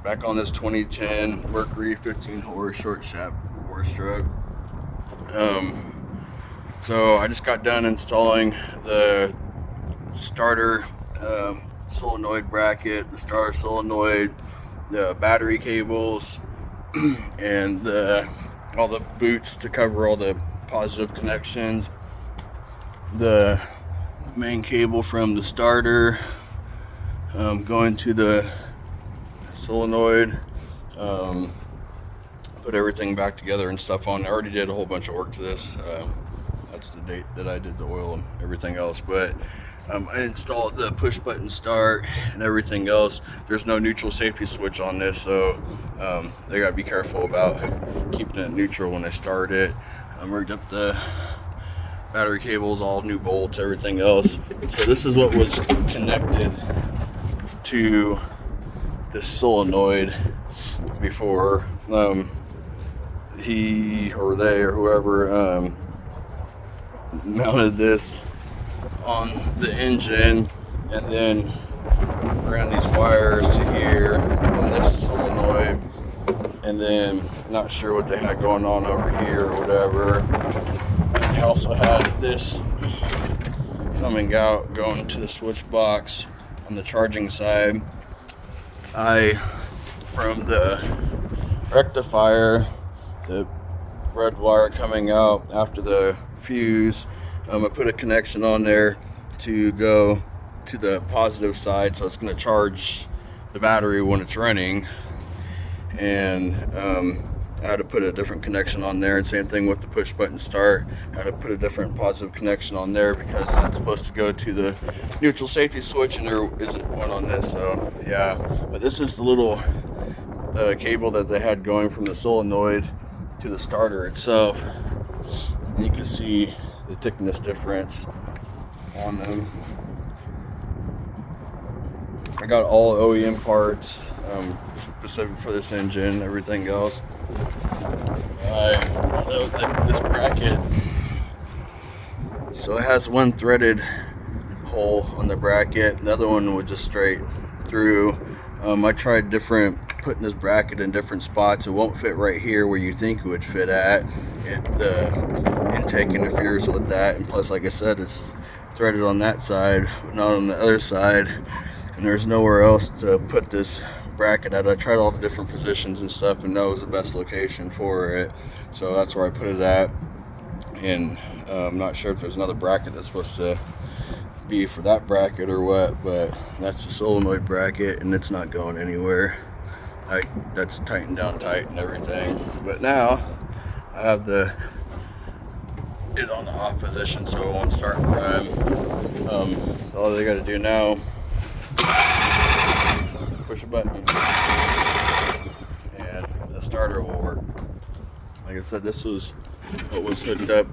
back on this 2010 Mercury 15 horse short shaft 4-stroke. So I just got done installing the starter solenoid bracket, the starter solenoid, the battery cables, and all the boots to cover all the positive connections, the main cable from the starter going to the solenoid, put everything back together and stuff on. I already did a whole bunch of work to this. That's the date that I did the oil and everything else, but I installed the push button start and everything else. There's no neutral safety switch on this, so they gotta be careful about keeping it neutral when they start it. I rigged up the battery cables, all new bolts, everything else. So this is what was connected to the solenoid before he or they or whoever mounted this on the engine, and then ran these wires to here on this solenoid, and then not sure what they had going on over here or whatever. And they also had this coming out going to the switch box on the charging side. From the rectifier, the red wire coming out after the fuse, I put a connection on there to go to the positive side, so it's going to charge the battery when it's running. And I had to put a different connection on there, and same thing with the push button start. I had to put a different positive connection on there because that's supposed to go to the neutral safety switch, and there isn't one on this. So yeah, but this is the little cable that they had going from the solenoid to the starter itself. And you can see the thickness difference on them. I got all OEM parts specific for this engine, everything else. This bracket, so it has one threaded hole on the bracket, the other one was just straight through. I tried putting this bracket in different spots. It won't fit right here where you think it would fit at. The intake interferes with that, and plus, like I said, it's threaded on that side but not on the other side, and there's nowhere else to put this bracket at. I tried all the different positions and stuff, and that was the best location for it, so that's where I put it at. And I'm not sure if there's another bracket that's supposed to be for that bracket or what, but that's the solenoid bracket, and it's not going anywhere. That's tightened down tight and everything. But now I have it on the off position, so it won't start and run. All they got to do now, push a button, and the starter will work. Like I said, this was what was hooked up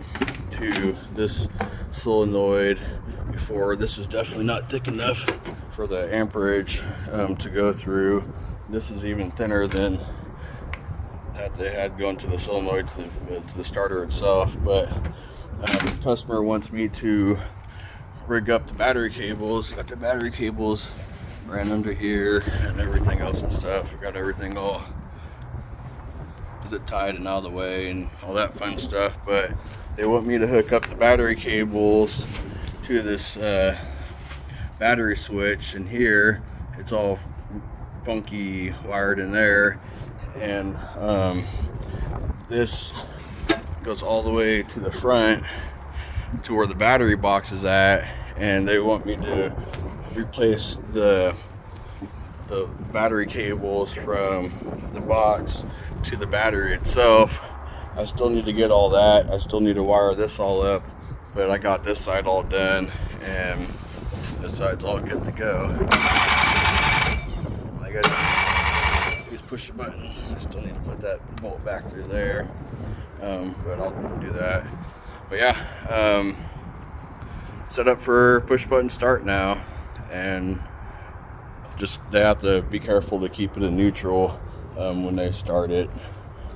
to this solenoid before. This is definitely not thick enough for the amperage to go through. This is even thinner than that they had going to the solenoid to the starter itself. But the customer wants me to rig up the battery cables. Got the battery cables ran under here and everything else and stuff. I got everything all zip tied and out of the way and all that fun stuff. But they want me to hook up the battery cables to this battery switch, and here it's all funky wired in there, and this goes all the way to the front to where the battery box is at, and they want me to replace the battery cables from the box to the battery itself. I still need to get all that. I still need to wire this all up, but I got this side all done, and this side's all good to go. I gotta just push the button. I still need to put that bolt back through there, but I'll do that. But yeah, set up for push button start now, and just they have to be careful to keep it in neutral when they start it,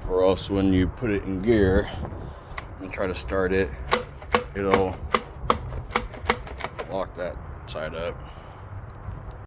or else when you put it in gear and try to start it, it'll lock that side up.